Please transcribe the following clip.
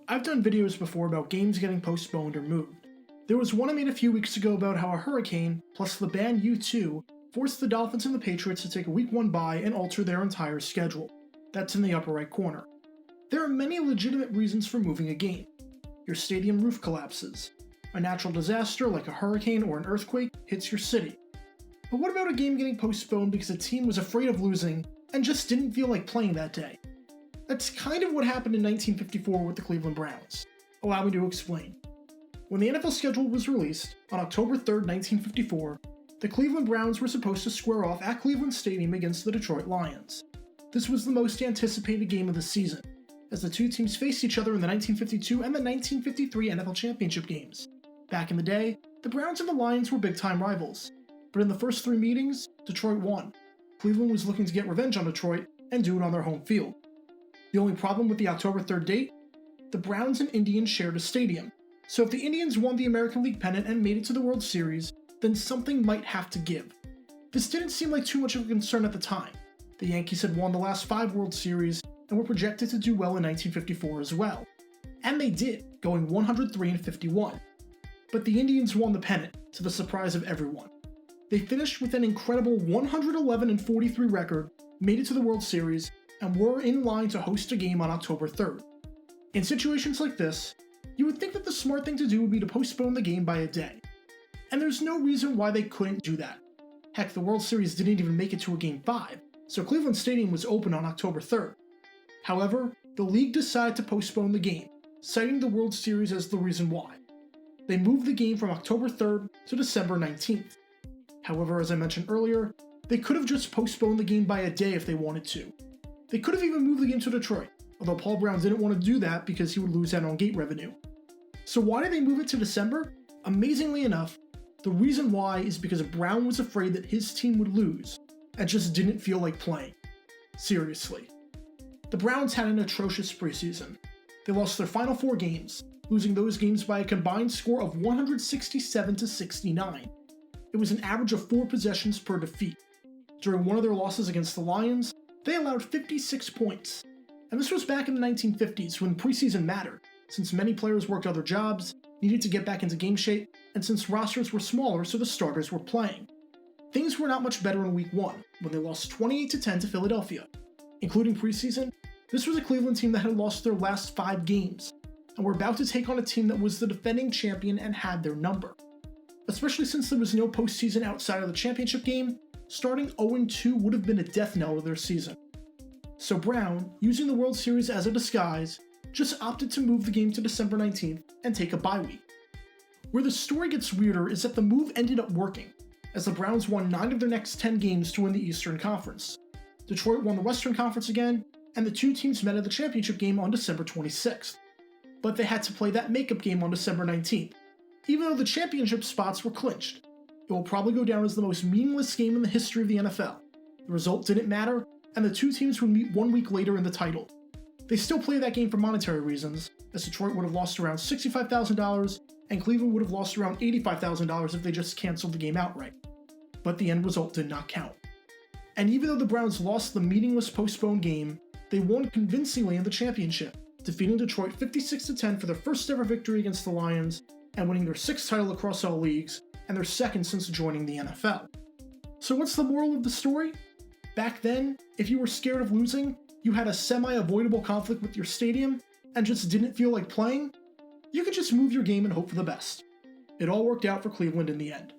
I've done videos before about games getting postponed or moved. There was one I made a few weeks ago about how a hurricane, plus the band U2, forced the Dolphins and the Patriots to take a Week 1 bye and alter their entire schedule. That's in the upper right corner. There are many legitimate reasons for moving a game. Your stadium roof collapses. A natural disaster like a hurricane or an earthquake hits your city. But what about a game getting postponed because a team was afraid of losing and just didn't feel like playing that day? That's kind of what happened in 1954 with the Cleveland Browns. Allow me to explain. When the NFL schedule was released, on October 3rd, 1954, the Cleveland Browns were supposed to square off at Cleveland Stadium against the Detroit Lions. This was the most anticipated game of the season, as the two teams faced each other in the 1952 and the 1953 NFL Championship games. Back in the day, the Browns and the Lions were big-time rivals, but in the first three meetings, Detroit won. Cleveland was looking to get revenge on Detroit and do it on their home field. The only problem with the October 3rd date? The Browns and Indians shared a stadium, so if the Indians won the American League pennant and made it to the World Series, then something might have to give. This didn't seem like too much of a concern at the time. The Yankees had won the last 5 World Series and were projected to do well in 1954 as well. And they did, going 103-51. But the Indians won the pennant, to the surprise of everyone. They finished with an incredible 111-43 record, made it to the World Series, and were in line to host a game on October 3rd. In situations like this, you would think that the smart thing to do would be to postpone the game by a day. And there's no reason why they couldn't do that. Heck, the World Series didn't even make it to a Game 5, so Cleveland Stadium was open on October 3rd. However, the league decided to postpone the game, citing the World Series as the reason why. They moved the game from October 3rd to December 19th. However, as I mentioned earlier, they could have just postponed the game by a day if they wanted to. They could have even moved the game to Detroit, although Paul Brown didn't want to do that because he would lose out on gate revenue. So why did they move it to December? Amazingly enough, the reason why is because Brown was afraid that his team would lose and just didn't feel like playing. Seriously. The Browns had an atrocious preseason. They lost their final 4 games, losing those games by a combined score of 167-69. It was an average of 4 possessions per defeat. During one of their losses against the Lions, they allowed 56 points. And this was back in the 1950s when preseason mattered, since many players worked other jobs, needed to get back into game shape, and since rosters were smaller so the starters were playing. Things were not much better in Week 1, when they lost 28-10 to Philadelphia. Including preseason, this was a Cleveland team that had lost their last 5 games, and were about to take on a team that was the defending champion and had their number. Especially since there was no postseason outside of the championship game, starting 0-2 would have been a death knell to their season. So Brown, using the World Series as a disguise, just opted to move the game to December 19th and take a bye week. Where the story gets weirder is that the move ended up working, as the Browns won 9 of their next 10 games to win the Eastern Conference. Detroit won the Western Conference again, and the two teams met at the championship game on December 26th. But they had to play that makeup game on December 19th, even though the championship spots were clinched. It will probably go down as the most meaningless game in the history of the NFL. The result didn't matter, and the two teams would meet 1 week later in the title. They still played that game for monetary reasons, as Detroit would have lost around $65,000, and Cleveland would have lost around $85,000 if they just canceled the game outright. But the end result did not count. And even though the Browns lost the meaningless postponed game, they won convincingly in the championship, defeating Detroit 56-10 for their first ever victory against the Lions, and winning their 6th title across all leagues, and their 2nd since joining the NFL. So what's the moral of the story? Back then, if you were scared of losing, you had a semi-avoidable conflict with your stadium, and just didn't feel like playing, you could just move your game and hope for the best. It all worked out for Cleveland in the end.